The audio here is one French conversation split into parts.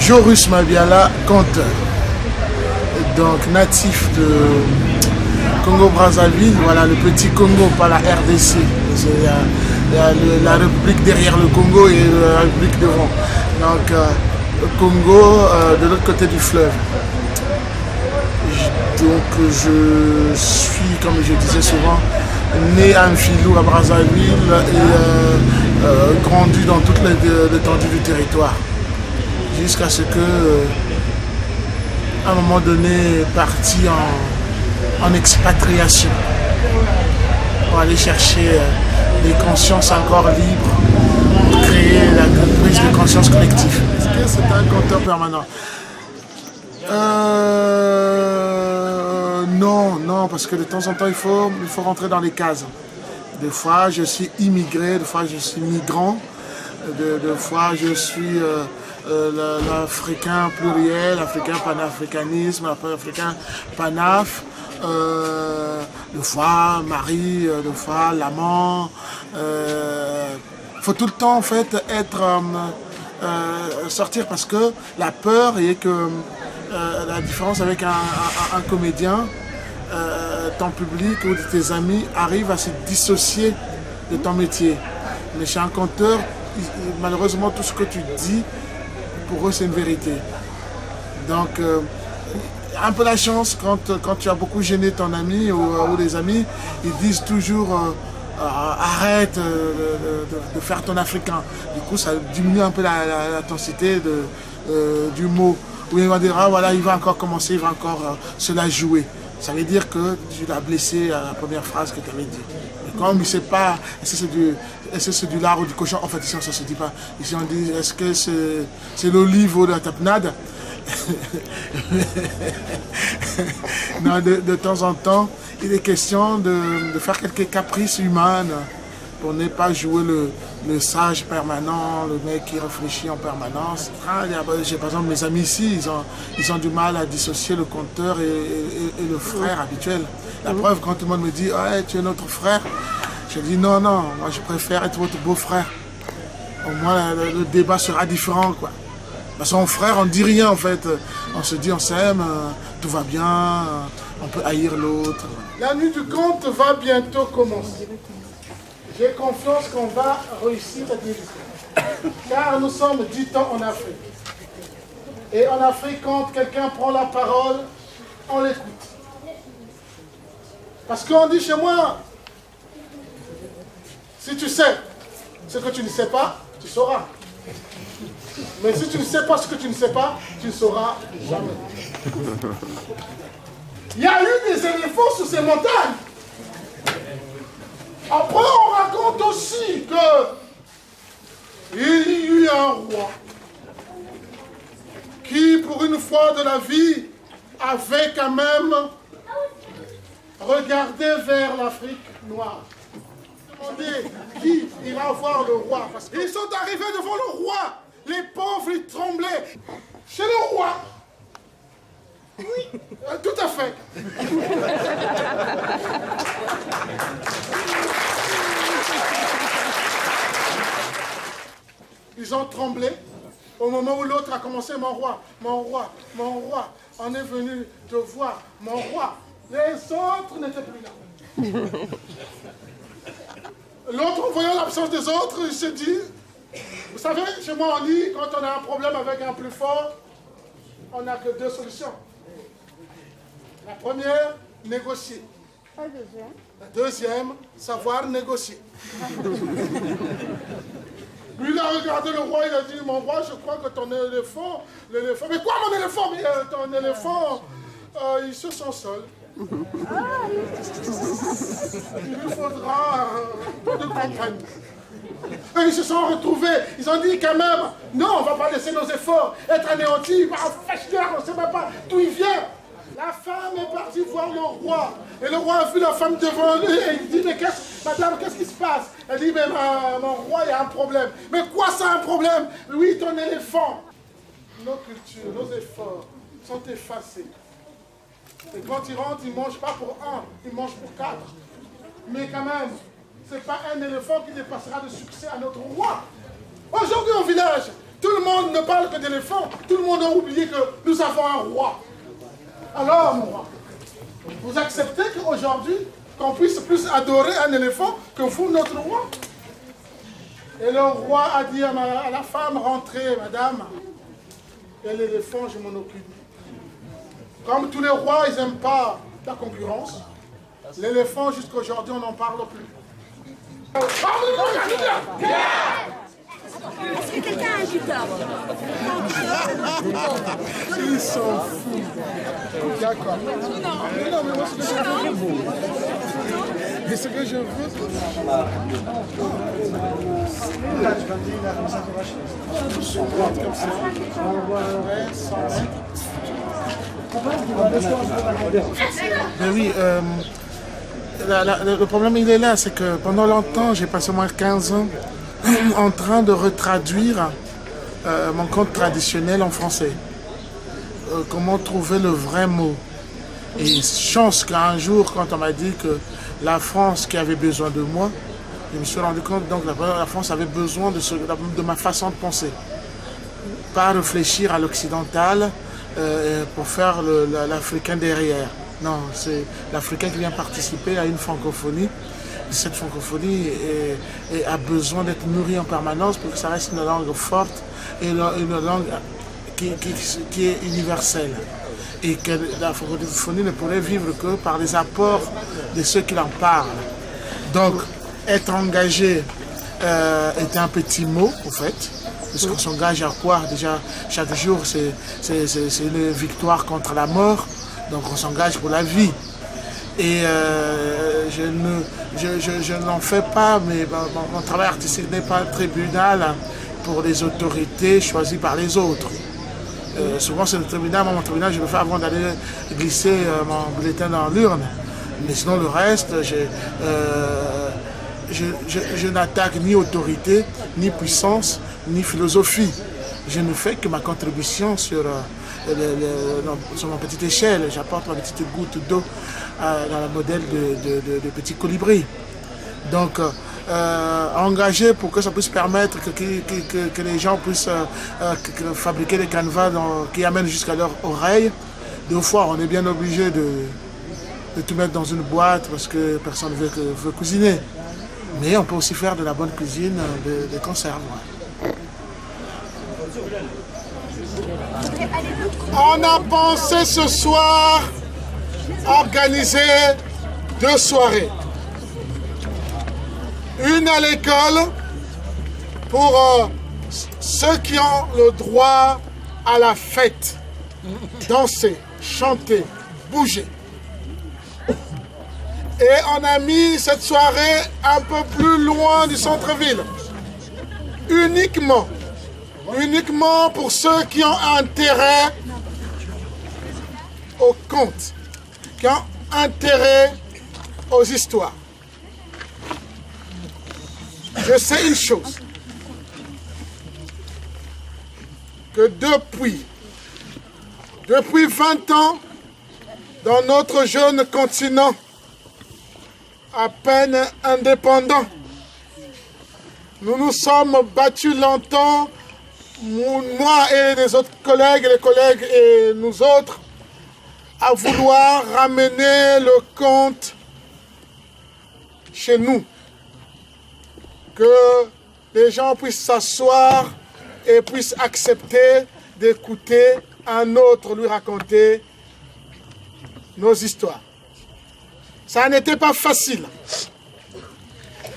Jorus Mabiala, conteur, donc natif de Congo-Brazzaville, voilà le petit Congo, pas la RDC. Il y a la République derrière le Congo et la République devant. Donc le Congo de l'autre côté du fleuve. Donc je suis, comme je disais souvent, né à Mfilou à Brazzaville et grandi dans toute l'étendue du territoire. Jusqu'à ce que, à un moment donné, parti en expatriation pour aller chercher des consciences encore libres, pour créer la prise de conscience collective. Est-ce que c'est un conteur permanent? Non, parce que de temps en temps, il faut rentrer dans les cases. Des fois, je suis immigré, des fois, je suis migrant, des fois, je suis l'Africain pluriel, l'Africain panafricanisme, l'Africain panaf, des fois mari, des fois l'amant. Faut tout le temps en fait sortir parce que la peur est que la différence avec un comédien, ton public ou de tes amis arrive à se dissocier de ton métier. Mais chez un conteur, malheureusement tout ce que tu dis, pour eux c'est une vérité. Donc un peu la chance quand tu as beaucoup gêné ton ami ou des amis, ils disent toujours arrête de faire ton africain. Du coup ça diminue un peu l'intensité du mot. Ou il va dire ah voilà il va encore commencer, il va encore se la jouer. Ça veut dire que tu l'as blessé à la première phrase que tu avais dit. Et comme il ne sait pas, est-ce que c'est du lard ou du cochon, en fait ici on ne se dit pas. Ici on dit est-ce que c'est l'olive ou la tapenade. Non, de temps en temps, il est question de faire quelques caprices humaines pour ne pas jouer le sage permanent, le mec qui réfléchit en permanence. J'ai par exemple mes amis ici, ils ont du mal à dissocier le conteur et le frère habituel. La preuve, quand tout le monde me dit hey, tu es notre frère, je dis non, moi je préfère être votre beau-frère. Au moins le débat sera différent, quoi. Parce qu'en frère, on ne dit rien en fait. On se dit on s'aime, tout va bien, on peut haïr l'autre. La nuit du conte va bientôt commencer. J'ai confiance qu'on va réussir cette émission. Car nous sommes 10 ans en Afrique. Et en Afrique, quand quelqu'un prend la parole, on l'écoute. Parce qu'on dit chez moi, si tu sais ce que tu ne sais pas, tu sauras. Mais si tu ne sais pas ce que tu ne sais pas, tu ne sauras jamais. Il y a eu des éléphants sur ces montagnes. Après, on raconte aussi qu'il y eut un roi qui, pour une fois de la vie, avait quand même regardé vers l'Afrique noire. Demandez qui ira voir le roi. Parce qu'ils sont arrivés devant le roi. Les pauvres, ils tremblaient. Chez le roi. Oui, tout à fait. Ils ont tremblé au moment où l'autre a commencé, mon roi, on est venu te voir, mon roi. Les autres n'étaient plus là. L'autre, en voyant l'absence des autres, il se dit, vous savez, chez moi on dit, quand on a un problème avec un plus fort, on n'a que 2 solutions. La première, négocier. La deuxième, savoir négocier. Lui, il a regardé le roi, il a dit, mon roi, je crois que ton éléphant, mais quoi mon éléphant? Mais ton éléphant, il se sent seul. Il lui faudra un peu de compagnie. Et ils se sont retrouvés, ils ont dit quand même, non, on ne va pas laisser nos efforts être anéantis par un fâcheur, on ne sait même pas d'où il vient. La femme est partie voir le roi. Et le roi a vu la femme devant lui et il dit, mais madame, qu'est-ce qui se passe? Elle dit, mais mon roi, il y a un problème. Mais quoi, ça un problème? Oui, ton éléphant. Nos cultures, nos efforts sont effacés. Et quand ils rentrent, ils ne mangent pas pour un, ils mangent pour 4. Mais quand même, ce n'est pas un éléphant qui dépassera de succès à notre roi. Aujourd'hui au village, tout le monde ne parle que d'éléphant. Tout le monde a oublié que nous avons un roi. Alors, mon roi, vous acceptez qu'aujourd'hui, qu'on puisse plus adorer un éléphant que vous, notre roi? Et le roi a dit à la femme, rentrez, madame. Et l'éléphant, je m'en occupe. Comme tous les rois, ils n'aiment pas la concurrence. L'éléphant, jusqu'à aujourd'hui, on n'en parle plus. Est-ce que quelqu'un a un guitare? Ils sont fous. D'accord. Non, mais moi, ce que je veux. Mais ce que je veux. Comme ça. Mais oui, le problème il est là, c'est que pendant longtemps, j'ai passé au moins 15 ans en train de retraduire mon conte traditionnel en français. Comment trouver le vrai mot. Et chance qu'un jour, quand on m'a dit que la France qui avait besoin de moi, je me suis rendu compte donc la France avait besoin de ma façon de penser. Pas réfléchir à l'occidental pour faire l'Africain derrière. Non, c'est l'Africain qui vient participer à une francophonie. Cette francophonie a besoin d'être nourrie en permanence pour que ça reste une langue forte et une langue qui est universelle. Et que la francophonie ne pourrait vivre que par les apports de ceux qui en parlent. Donc, être engagé est un petit mot, en fait, parce qu'on s'engage à quoi? Déjà, chaque jour, c'est une victoire contre la mort, donc on s'engage pour la vie. Et je n'en fais pas, mais mon travail artistique n'est pas un tribunal pour les autorités choisies par les autres. Souvent c'est le tribunal, mon tribunal je le fais avant d'aller glisser mon bulletin dans l'urne. Mais sinon le reste, je n'attaque ni autorité, ni puissance, ni philosophie. Je ne fais que ma contribution sur ma petite échelle. J'apporte ma petite goutte d'eau dans le modèle de petit colibri. Donc, engagé pour que ça puisse permettre que les gens puissent fabriquer des canevas qui amènent jusqu'à leur oreille. Deux fois, on est bien obligé de tout mettre dans une boîte parce que personne ne veut cuisiner. Mais on peut aussi faire de la bonne cuisine, des conserves. On a pensé ce soir organiser 2 soirées. Une à l'école pour ceux qui ont le droit à la fête. Danser, chanter, bouger. Et on a mis cette soirée un peu plus loin du centre-ville. Uniquement pour ceux qui ont intérêt aux contes, qui ont intérêt aux histoires. Je sais une chose, que depuis 20 ans, dans notre jeune continent, à peine indépendant, nous nous sommes battus longtemps, moi et les autres collègues, et nous autres, à vouloir ramener le conte chez nous. Que les gens puissent s'asseoir et puissent accepter d'écouter un autre lui raconter nos histoires. Ça n'était pas facile.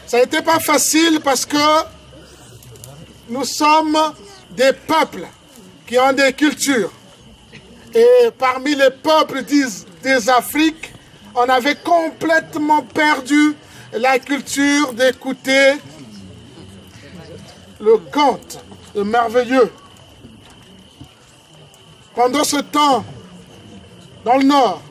Ça n'était pas facile parce que nous sommes des peuples qui ont des cultures. Et parmi les peuples des Afriques, on avait complètement perdu la culture d'écouter le conte, le merveilleux. Pendant ce temps, dans le Nord,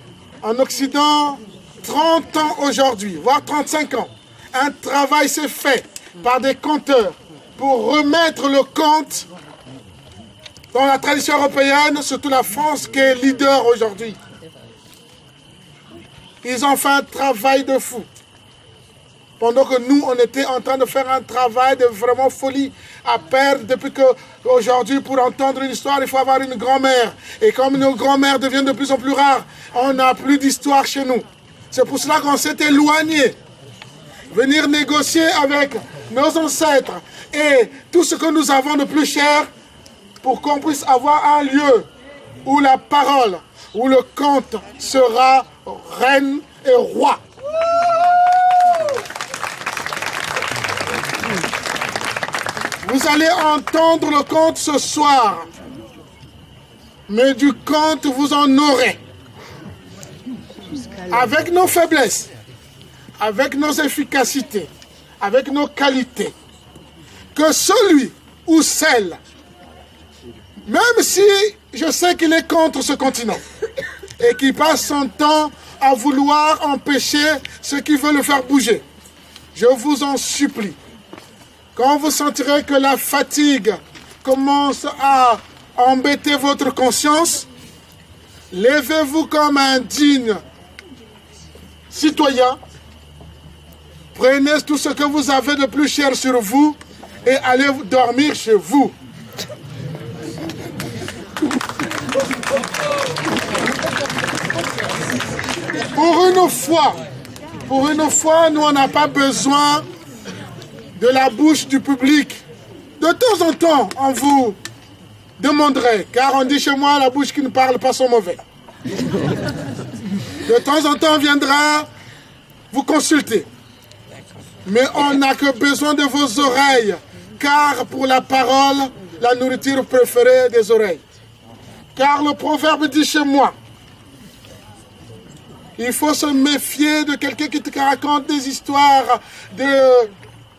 en Occident, 30 ans aujourd'hui, voire 35 ans. Un travail s'est fait par des conteurs pour remettre le conte dans la tradition européenne, surtout la France qui est leader aujourd'hui. Ils ont fait un travail de fou. Pendant que nous, on était en train de faire un travail de vraiment folie à perdre depuis qu'aujourd'hui, pour entendre une histoire, il faut avoir une grand-mère. Et comme nos grand-mères deviennent de plus en plus rares, on n'a plus d'histoire chez nous. C'est pour cela qu'on s'est éloigné. Venir négocier avec nos ancêtres et tout ce que nous avons de plus cher pour qu'on puisse avoir un lieu où la parole, où le conte sera reine et roi. Vous allez entendre le conte ce soir, mais du conte vous en aurez. Avec nos faiblesses, avec nos efficacités, avec nos qualités, que celui ou celle, même si je sais qu'il est contre ce continent et qu'il passe son temps à vouloir empêcher ceux qui veulent le faire bouger, je vous en supplie, quand vous sentirez que la fatigue commence à embêter votre conscience, levez-vous comme un digne citoyen, prenez tout ce que vous avez de plus cher sur vous et allez dormir chez vous. Pour une fois, nous on n'a pas besoin de la bouche du public. De temps en temps, on vous demanderait, car on dit chez moi, la bouche qui ne parle pas sont mauvais. De temps en temps, on viendra vous consulter. Mais on n'a que besoin de vos oreilles, car pour la parole, la nourriture préférée des oreilles. Car le proverbe dit chez moi, il faut se méfier de quelqu'un qui te raconte des histoires de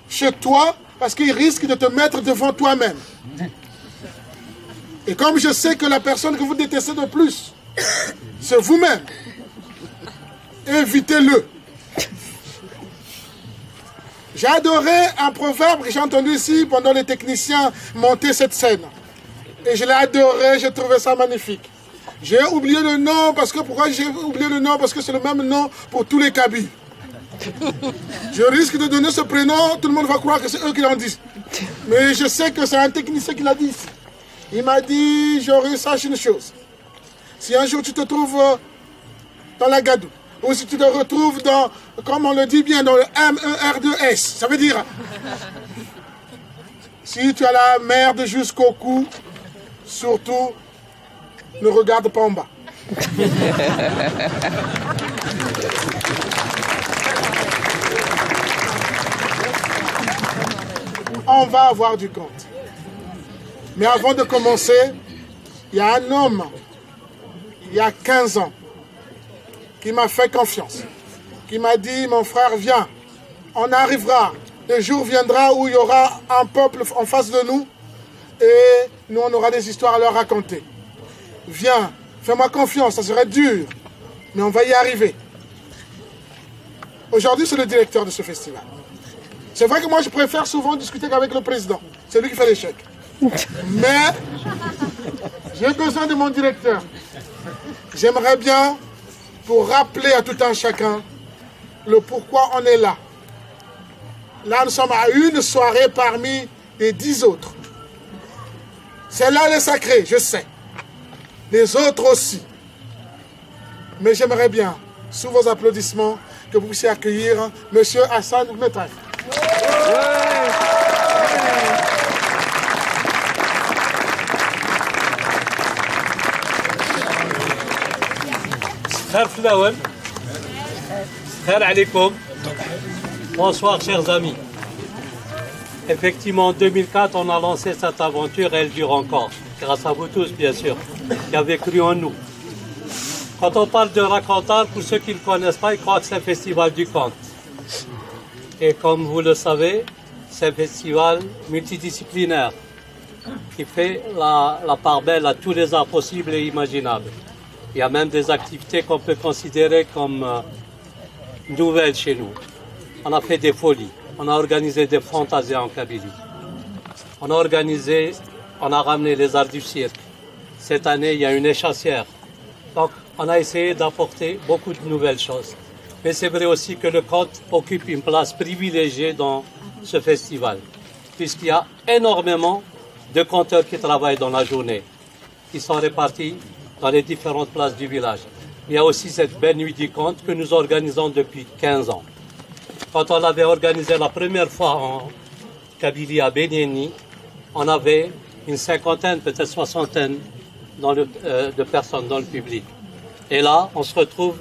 chez toi, parce qu'il risque de te mettre devant toi-même. Et comme je sais que la personne que vous détestez de plus, c'est vous-même, évitez-le. J'ai adoré un proverbe que j'ai entendu ici pendant les techniciens monter cette scène. Et je l'ai adoré, j'ai trouvé ça magnifique. J'ai oublié le nom, pourquoi j'ai oublié le nom? Parce que c'est le même nom pour tous les Kabyles. Je risque de donner ce prénom, tout le monde va croire que c'est eux qui l'ont dit. Mais je sais que c'est un technicien qui l'a dit ici. Il m'a dit, Joris, sache une chose. Si un jour tu te trouves dans la Gadoue, ou si tu te retrouves dans, comme on le dit bien, dans le MER2S, ça veut dire, si tu as la merde jusqu'au cou, surtout, ne regarde pas en bas. On va avoir du compte. Mais avant de commencer, il y a un homme, il y a 15 ans, qui m'a fait confiance, qui m'a dit, mon frère, viens, on arrivera, le jour viendra où il y aura un peuple en face de nous, et nous, on aura des histoires à leur raconter. Viens, fais-moi confiance, ça serait dur, mais on va y arriver. Aujourd'hui, c'est le directeur de ce festival. C'est vrai que moi, je préfère souvent discuter qu'avec le président. C'est lui qui fait les chèques. Mais j'ai besoin de mon directeur. J'aimerais bien, pour rappeler à tout un chacun, le pourquoi on est là. Là, nous sommes à une soirée parmi les 10 autres. Celle-là, elle est sacrée, je sais. Les autres aussi. Mais j'aimerais bien, sous vos applaudissements, que vous puissiez accueillir M. Hassan Metraï. Bonsoir chers amis. Effectivement en 2004 on a lancé cette aventure et elle dure encore. Grâce à vous tous bien sûr, qui avez cru en nous. Quand on parle de Racontar, pour ceux qui ne connaissent pas, ils croient que c'est un festival du conte. Et comme vous le savez, c'est un festival multidisciplinaire qui fait la part belle à tous les arts possibles et imaginables. Il y a même des activités qu'on peut considérer comme nouvelles chez nous. On a fait des folies, on a organisé des fantasies en Kabylie. On a ramené les arts du cirque. Cette année, il y a une échassière. Donc, on a essayé d'apporter beaucoup de nouvelles choses. Mais c'est vrai aussi que le conte occupe une place privilégiée dans ce festival, puisqu'il y a énormément de conteurs qui travaillent dans la journée, qui sont répartis dans les différentes places du village. Il y a aussi cette belle nuit du conte que nous organisons depuis 15 ans. Quand on l'avait organisée la première fois en Kabylie à Bénieni, on avait une cinquantaine, peut-être soixantaine de personnes dans le public. Et là, on se retrouve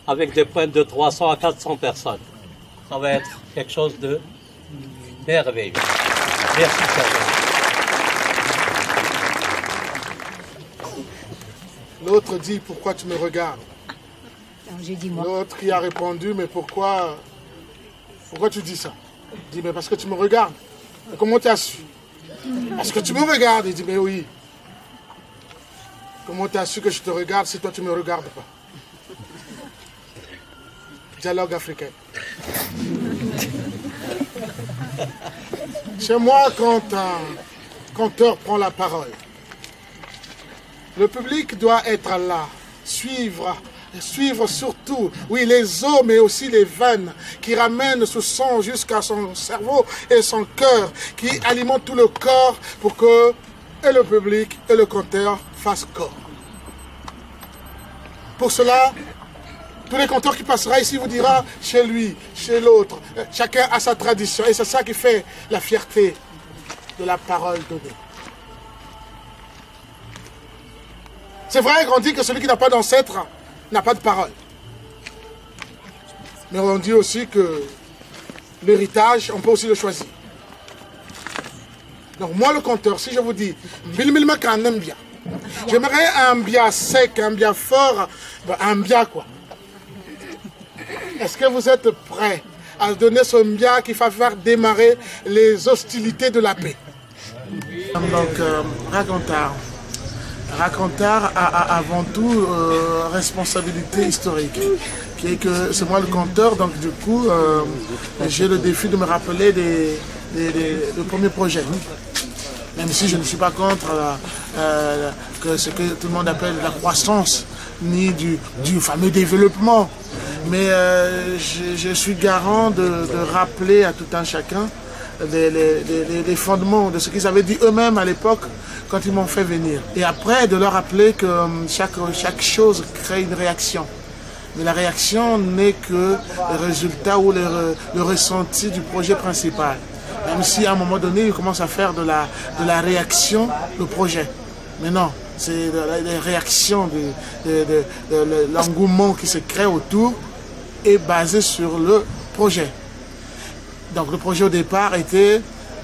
avec des pointes de 300 à 400 personnes. Ça va être quelque chose de merveilleux. Merci, L'autre dit, pourquoi tu me regardes? J'ai dit moi. L'autre qui a répondu, mais pourquoi tu dis ça? Il dit, mais parce que tu me regardes. Et comment tu as su? Parce que tu me regardes. Il dit, mais oui. Comment tu as su que je te regarde si toi tu ne me regardes pas? Dialogue africain. Chez moi, quand un conteur prend la parole, le public doit être là, suivre surtout, oui, les os, mais aussi les veines qui ramènent ce son jusqu'à son cerveau et son cœur, qui alimentent tout le corps pour que et le public et le conteur fassent corps. Pour cela, tous les conteurs qui passeront ici vous dira chez lui, chez l'autre, chacun a sa tradition et c'est ça qui fait la fierté de la parole donnée. C'est vrai qu'on dit que celui qui n'a pas d'ancêtre n'a pas de parole. Mais on dit aussi que l'héritage, on peut aussi le choisir. Donc moi le conteur, si je vous dis, j'aimerais un bien sec, un bien fort, un bien quoi. Est-ce que vous êtes prêts à donner ce bien qui va faire démarrer les hostilités de la paix? Donc, Raconteur a avant tout responsabilité historique, qui est que c'est moi le conteur, donc du coup j'ai le défi de me rappeler des premiers projets. Même si je ne suis pas contre que ce que tout le monde appelle la croissance, ni du fameux développement. Mais je suis garant de rappeler à tout un chacun les fondements de ce qu'ils avaient dit eux-mêmes à l'époque quand ils m'ont fait venir. Et après, de leur rappeler que chaque chose crée une réaction. Mais la réaction n'est que le résultat ou le ressenti du projet principal. Même si à un moment donné, ils commencent à faire de la réaction le projet. Mais non, c'est la réaction, de l'engouement qui se crée autour est basé sur le projet. Donc le projet au départ était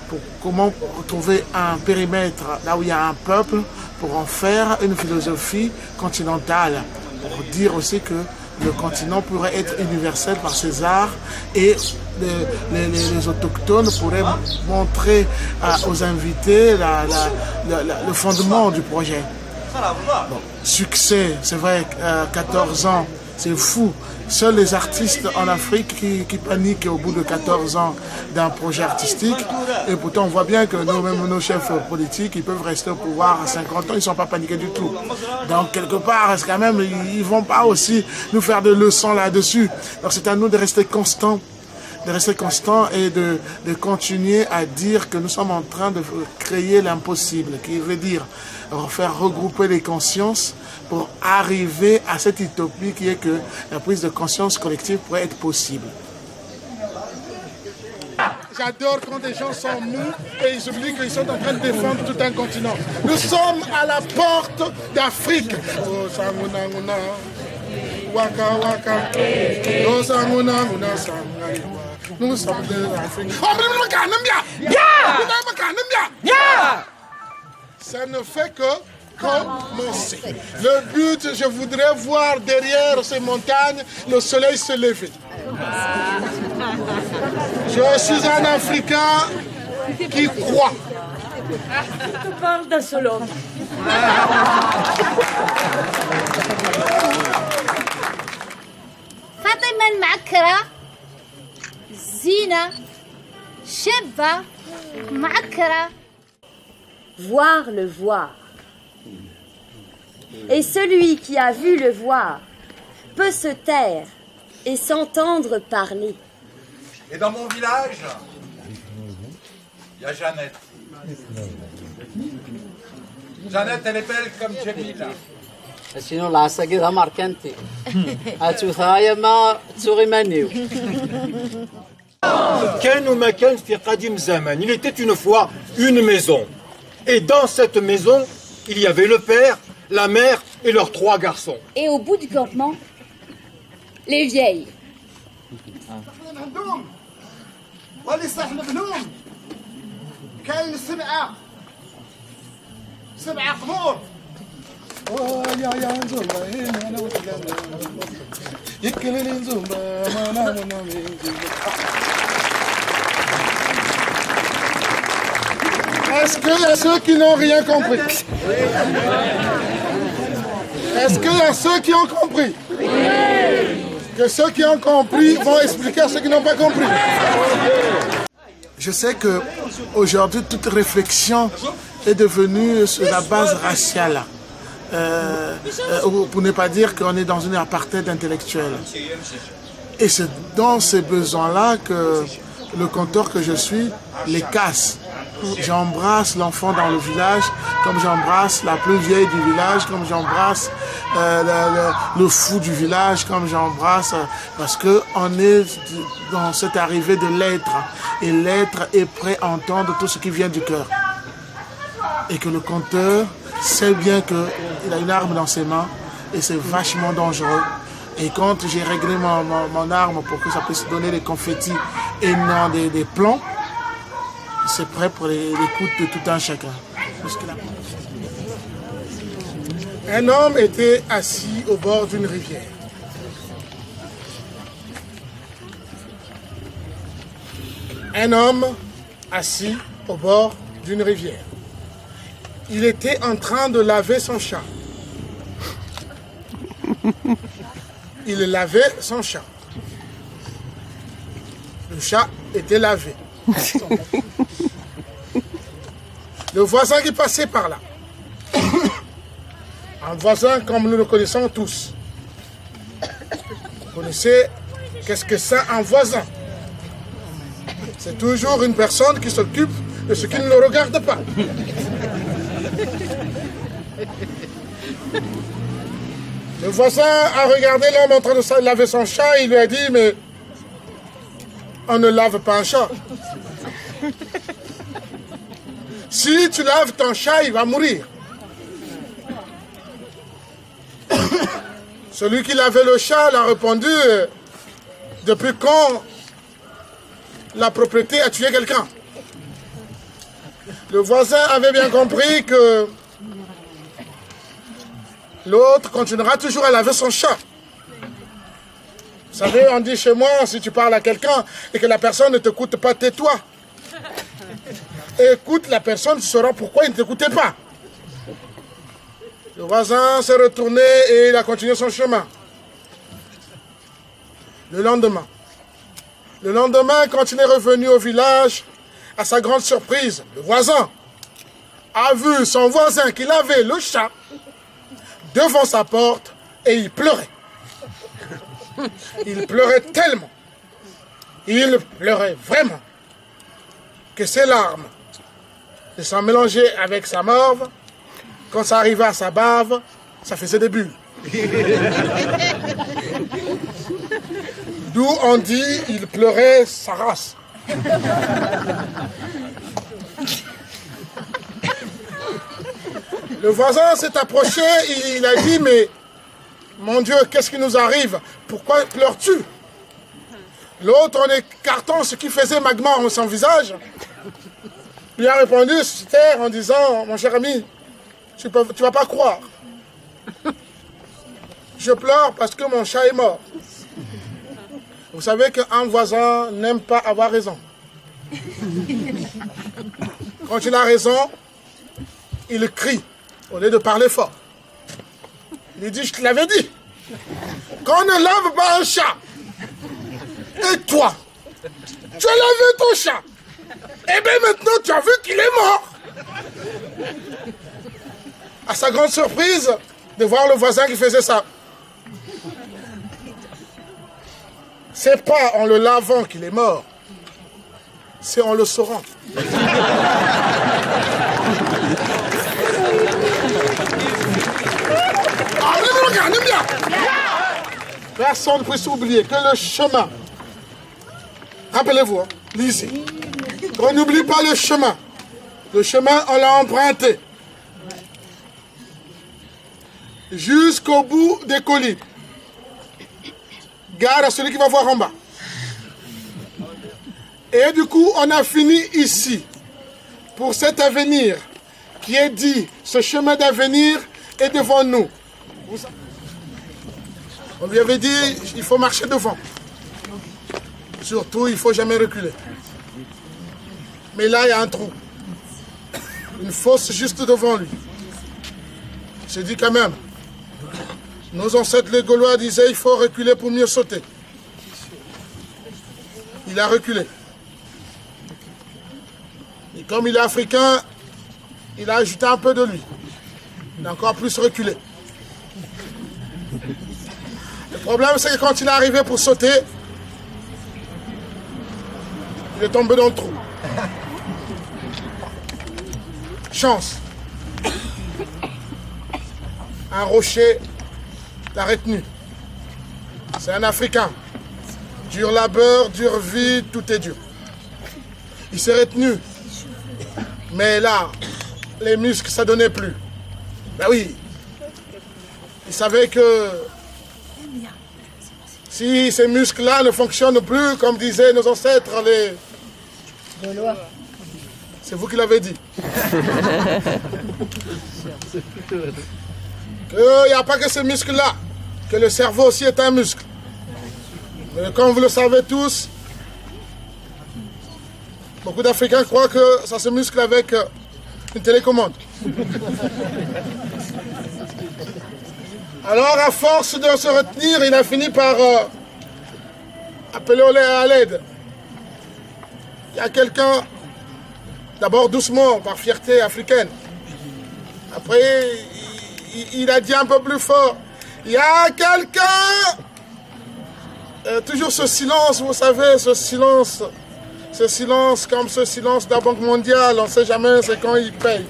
pour comment retrouver un périmètre là où il y a un peuple pour en faire une philosophie continentale. Pour dire aussi que le continent pourrait être universel par ses arts et les autochtones pourraient montrer aux invités le fondement du projet. Bon, succès, c'est vrai, 14 ans, c'est fou. Seuls les artistes en Afrique qui paniquent au bout de 14 ans d'un projet artistique. Et pourtant, on voit bien que même nos chefs politiques, ils peuvent rester au pouvoir à 50 ans, ils ne sont pas paniqués du tout. Donc, quelque part, quand même, ils ne vont pas aussi nous faire des leçons là-dessus. Donc, c'est à nous de rester constants. Et de continuer à dire que nous sommes en train de créer l'impossible, qui veut dire faire regrouper les consciences pour arriver à cette utopie qui est que la prise de conscience collective pourrait être possible. J'adore quand des gens sont mous et ils oublient qu'ils sont en train de défendre tout un continent. Nous sommes à la porte d'Afrique. Oh, sanguna, waka waka. Oh, sanguna, nous sommes de l'Afrique. Ça ne fait que commencer. Le but, je voudrais voir derrière ces montagnes le soleil se lever. Je suis un Africain qui croit. On parle d'un seul homme. فاطمة المعكرة زينة شابة معكرة. Voir le voir. Et celui qui a vu le voir peut se taire et s'entendre parler. Et dans mon village, il y a Jeannette. Jeannette, elle est belle comme Jamila. شنو العصا كذا ماركنتي اتوثايا ما تسوغي مانيو كان وما كان في قديم زمان. Il était une fois une maison. Et dans cette maison, il y avait le père, la mère et leurs 3 garçons. Et au bout du campement, les vieilles. Est-ce qu'il y a ceux qui n'ont rien compris? Est-ce qu'il y a ceux qui ont compris? Que ceux qui ont compris vont expliquer à ceux qui n'ont pas compris. Je sais que aujourd'hui toute réflexion est devenue sur la base raciale. Pour ne pas dire qu'on est dans une apartheid intellectuelle. Et c'est dans ces besoins-là que le conteur que je suis les casse. J'embrasse l'enfant dans le village, comme j'embrasse la plus vieille du village, comme j'embrasse le fou du village, comme j'embrasse, parce qu'on est dans cette arrivée de l'être. Et l'être est prêt à entendre tout ce qui vient du cœur. Et que le conteur sait bien qu'il a une arme dans ses mains et c'est vachement dangereux. Et quand j'ai réglé mon arme pour que ça puisse donner des confettis et non des plombs, c'est prêt pour l'écoute de tout un chacun. Un homme était assis au bord d'une rivière. Un homme assis au bord d'une rivière. Il était en train de laver son chat. Il lavait son chat. Le chat était lavé. Le voisin qui passait par là. Un voisin comme nous le connaissons tous. Vous connaissez qu'est-ce que c'est un voisin? C'est toujours une personne qui s'occupe de ce qui ne le regarde pas. Le voisin a regardé l'homme en train de laver son chat et il lui a dit, mais on ne lave pas un chat. Si tu laves ton chat, il va mourir. Celui qui lavait le chat l'a répondu, depuis quand la propriété a tué quelqu'un? Le voisin avait bien compris que l'autre continuera toujours à laver son chat. Vous savez, on dit chez moi, si tu parles à quelqu'un et que la personne ne t'écoute pas, tais-toi. Écoute la personne, tu sauras pourquoi il ne t'écoutait pas. Le voisin s'est retourné et il a continué son chemin. Le lendemain, quand il est revenu au village, à sa grande surprise, le voisin a vu son voisin qui lavait le chat devant sa porte et il pleurait. Il pleurait tellement, il pleurait vraiment, que ses larmes se sont mélangées avec sa morve. Quand ça arrivait à sa bave, ça faisait des bulles. D'où on dit, il pleurait sa race. Le voisin s'est approché, il a dit, mais mon Dieu, qu'est-ce qui nous arrive? Pourquoi pleures-tu? L'autre, en écartant ce qui faisait magma en son visage, lui a répondu sur terre en disant, mon cher ami, tu vas pas croire. Je pleure parce que mon chat est mort. Vous savez qu'un voisin n'aime pas avoir raison. Quand il a raison, il crie au lieu de parler fort. Il dit, je te l'avais dit. Qu'on ne lave pas un chat. Et toi, tu as lavé ton chat. Et bien maintenant, tu as vu qu'il est mort. À sa grande surprise, de voir le voisin qui faisait ça. C'est pas en le lavant qu'il est mort. C'est en le saurant. Personne ne peut s'oublier que le chemin, rappelez-vous, lisez, on n'oublie pas le chemin. Le chemin, on l'a emprunté jusqu'au bout des collines. Garde à celui qui va voir en bas. Et du coup, on a fini ici pour cet avenir qui est dit, ce chemin d'avenir est devant nous. On lui avait dit, il faut marcher devant. Surtout, il ne faut jamais reculer. Mais là, il y a un trou. Une fosse juste devant lui. Il s'est dit quand même, nos ancêtres les Gaulois disaient, il faut reculer pour mieux sauter. Il a reculé. Et comme il est africain, il a ajouté un peu de lui. Il a encore plus reculé. Le problème, c'est que quand il est arrivé pour sauter, il est tombé dans le trou. Chance. Un rocher l'a retenu. C'est un Africain. Dur labeur, dur vie, tout est dur. Il s'est retenu. Mais là, les muscles, ça donnait plus. Ben oui. Il savait que si ces muscles-là ne fonctionnent plus, comme disaient nos ancêtres, les Gaulois. C'est vous qui l'avez dit. Qu'il n'y a pas que ces muscles-là, que le cerveau aussi est un muscle. Mais comme vous le savez tous, beaucoup d'Africains croient que ça se muscle avec une télécommande. Alors, à force de se retenir, il a fini par appeler à l'aide. Il y a quelqu'un, d'abord doucement, par fierté africaine. Après, il a dit un peu plus fort. Il y a quelqu'un. Toujours ce silence, vous savez, ce silence comme ce silence de la Banque mondiale, on ne sait jamais, c'est quand il paye.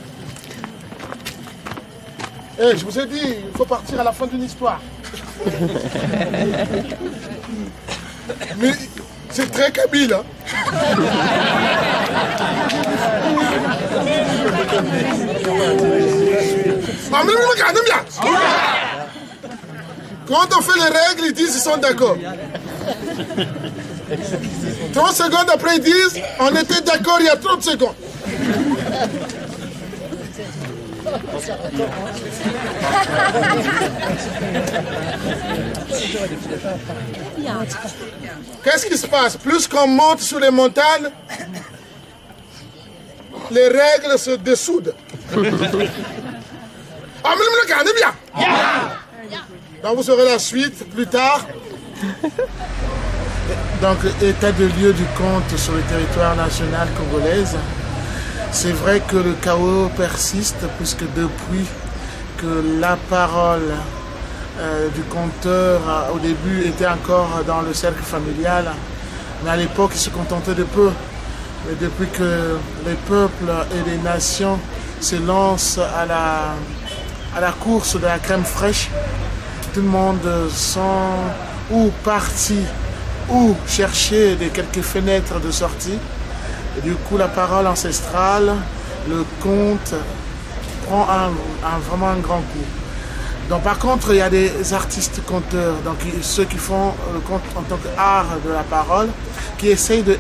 Eh, je vous ai dit, il faut partir à la fin d'une histoire. Mais c'est très kabyle, hein. Quand on fait les règles, ils disent qu'ils sont d'accord. 30 secondes après, ils disent on était d'accord il y a 30 secondes. Qu'est-ce qui se passe? Plus qu'on monte sur les montagnes, les règles se dessoudent. Donc vous aurez la suite plus tard. Donc, état de lieu du conte sur le territoire national congolais. C'est vrai que le chaos persiste, puisque depuis que la parole du conteur au début était encore dans le cercle familial, mais à l'époque il se contentait de peu. Mais depuis que les peuples et les nations se lancent à la course de la crème fraîche, tout le monde sent ou parti ou chercher quelques fenêtres de sortie. Et du coup, la parole ancestrale, le conte, prend vraiment un grand coup. Donc, par contre, il y a des artistes conteurs, donc ceux qui font le conte en tant qu'art de la parole, qui essayent de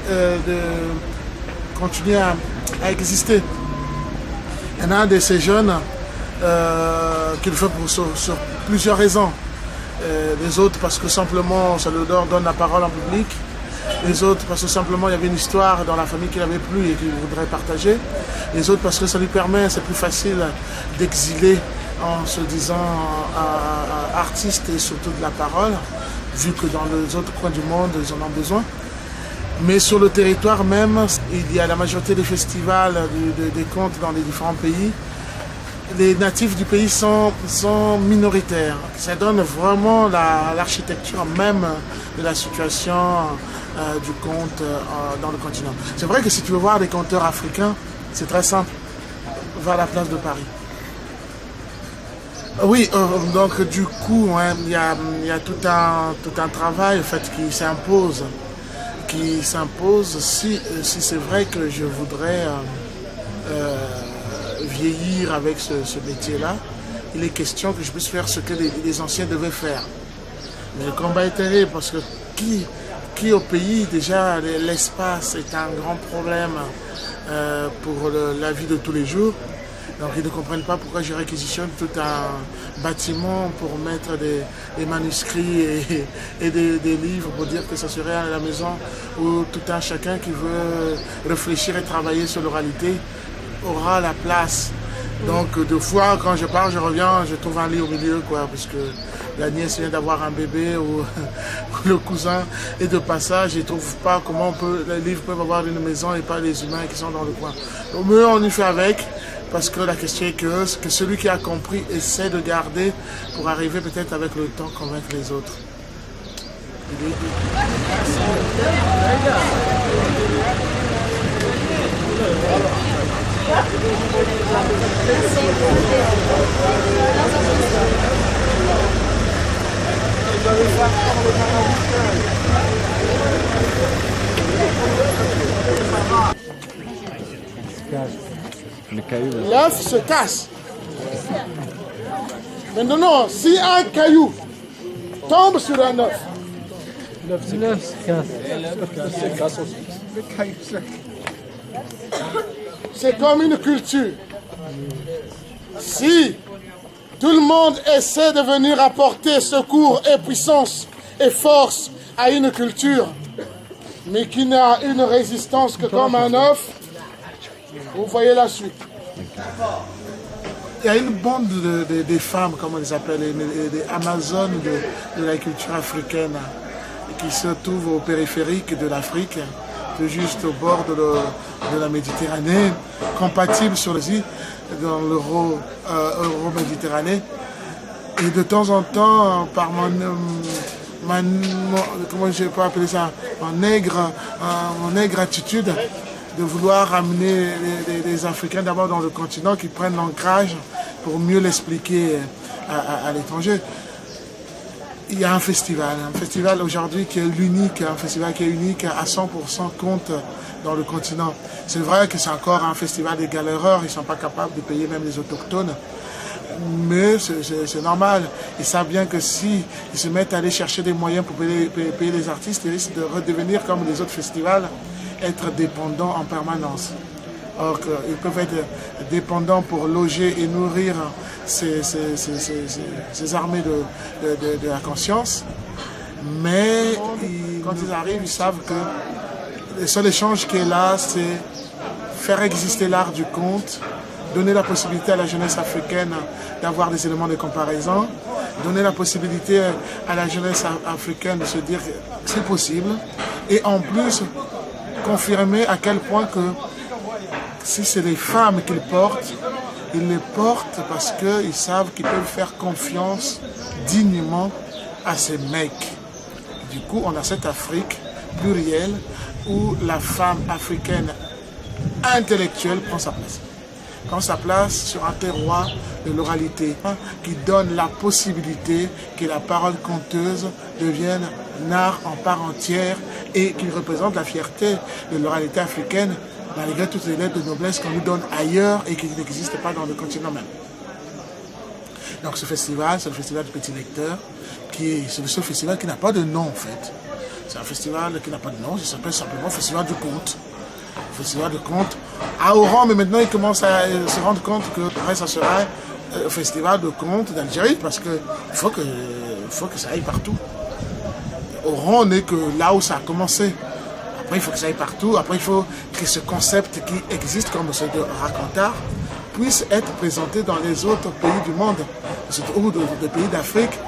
continuer à exister. Il y en a un de ces jeunes qui le fait sur plusieurs raisons. Les autres parce que simplement Salvador donne la parole en public. Les autres parce que simplement il y avait une histoire dans la famille qu'il avait plu et qu'il voudrait partager. les autres parce que ça lui permet, c'est plus facile d'exiler en se disant artiste et surtout de la parole, vu que dans les autres coins du monde, ils en ont besoin. Mais sur le territoire même, il y a la majorité des festivals, des contes dans les différents pays. Les natifs du pays sont minoritaires. Ça donne vraiment l'architecture même de la situation du conte dans le continent. C'est vrai que si tu veux voir des conteurs africains, c'est très simple. Va à la place de Paris. Oui, donc du coup, il y a tout un travail en fait, qui s'impose si c'est vrai que je voudrais vieillir avec ce métier-là. Il est question que je puisse faire ce que les anciens devaient faire. Mais le combat est terrible parce que qui au pays, déjà l'espace est un grand problème pour la vie de tous les jours. Donc ils ne comprennent pas pourquoi je réquisitionne tout un bâtiment pour mettre des manuscrits et des livres pour dire que ça serait à la maison où tout un chacun qui veut réfléchir et travailler sur l'oralité aura la place. Donc deux fois quand je pars, je reviens, je trouve un lit au milieu, quoi, parce que la nièce vient d'avoir un bébé ou le cousin est de passage et ne trouve pas comment les livres peuvent avoir une maison et pas les humains qui sont dans le coin. Au mieux on y fait avec. Parce que la question est que celui qui a compris essaie de garder pour arriver peut-être avec le temps convaincre les autres. L'œuf se casse. Maintenant, si un caillou tombe sur un œuf, l'œuf se casse. C'est comme une culture. Si tout le monde essaie de venir apporter secours et puissance et force à une culture, mais qui n'a une résistance que comme un œuf, vous voyez la suite. Il y a une bande de femmes, comme on les appelle, des Amazones de la culture africaine, qui se trouvent au périphérique de l'Afrique, juste au bord de la Méditerranée, compatibles sur les îles, dans l'Euro-Méditerranée. Et de temps en temps, par comment je peux appeler ça, mon nègre attitude, de vouloir amener les Africains d'abord dans le continent qui prennent l'ancrage pour mieux l'expliquer à l'étranger. Il y a un festival aujourd'hui qui est unique, un festival qui est unique à 100% compte dans le continent. C'est vrai que c'est encore un festival des galéreurs, ils ne sont pas capables de payer même les autochtones. Mais c'est normal. Ils savent bien que s'ils se mettent à aller chercher des moyens pour payer les artistes, ils risquent de redevenir comme les autres festivals, être dépendants en permanence. Or, ils peuvent être dépendants pour loger et nourrir ces armées de la conscience. Mais quand ils arrivent, ils savent que le seul échange qui est là, c'est faire exister l'art du conte, donner la possibilité à la jeunesse africaine d'avoir des éléments de comparaison, donner la possibilité à la jeunesse africaine de se dire que c'est possible, et en plus confirmer à quel point que si c'est les femmes qu'ils portent, ils les portent parce qu'ils savent qu'ils peuvent faire confiance dignement à ces mecs. Du coup, on a cette Afrique plurielle où la femme africaine intellectuelle prend sa place. Prend sa place sur un terroir de l'oralité qui donne la possibilité que la parole conteuse devienne un art en part entière et qui représente la fierté de l'oralité africaine malgré toutes les lettres de noblesse qu'on nous donne ailleurs et qui n'existent pas dans le continent même. Donc ce festival, c'est le festival du Petit Lecteur, c'est le seul festival qui n'a pas de nom en fait. C'est un festival qui n'a pas de nom, il s'appelle simplement Festival du Conte. Festival de conte à Oran, mais maintenant ils commencent à se rendre compte que après ça sera un festival de conte d'Algérie parce qu'il faut que ça aille partout. Oran n'est que là où ça a commencé. Après, il faut que ça aille partout. Après, il faut que ce concept qui existe comme ce de racontard puisse être présenté dans les autres pays du monde, ou des pays d'Afrique.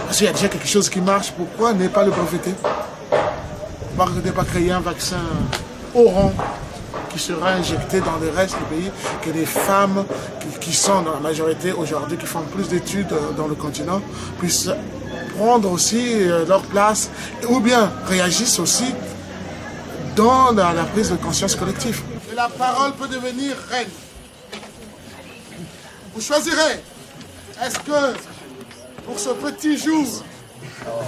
Parce qu'il y a déjà quelque chose qui marche, pourquoi ne pas le profiter? Pourquoi ne pas créer un vaccin orange qui sera injecté dans le reste du pays, que les femmes qui sont dans la majorité aujourd'hui, qui font plus d'études dans le continent, puissent prendre aussi leur place, ou bien réagissent aussi dans la prise de conscience collective. Et la parole peut devenir reine. Vous choisirez, est-ce que pour ce petit jour,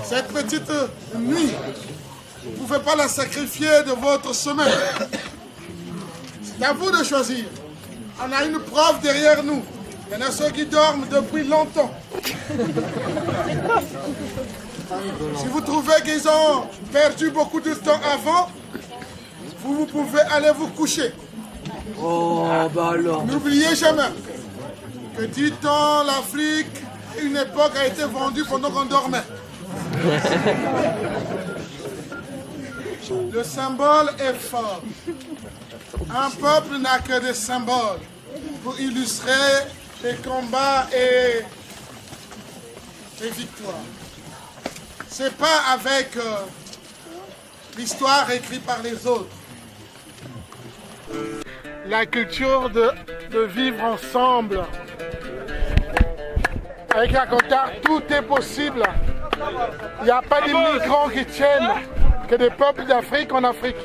cette petite nuit, vous ne pouvez pas la sacrifier de votre semaine? C'est à vous de choisir. On a une preuve derrière nous. Il y en a ceux qui dorment depuis longtemps. Si vous trouvez qu'ils ont perdu beaucoup de temps avant, vous pouvez aller vous coucher. Oh, bah alors. N'oubliez jamais que dit-on, l'Afrique, à une époque, a été vendue pendant qu'on dormait. Le symbole est fort. Un peuple n'a que des symboles pour illustrer les combats et les victoires. C'est pas avec l'histoire écrite par les autres. La culture de vivre ensemble. Avec Racontard, tout est possible. Il n'y a pas de migrants qui tiennent que des peuples d'Afrique en Afrique.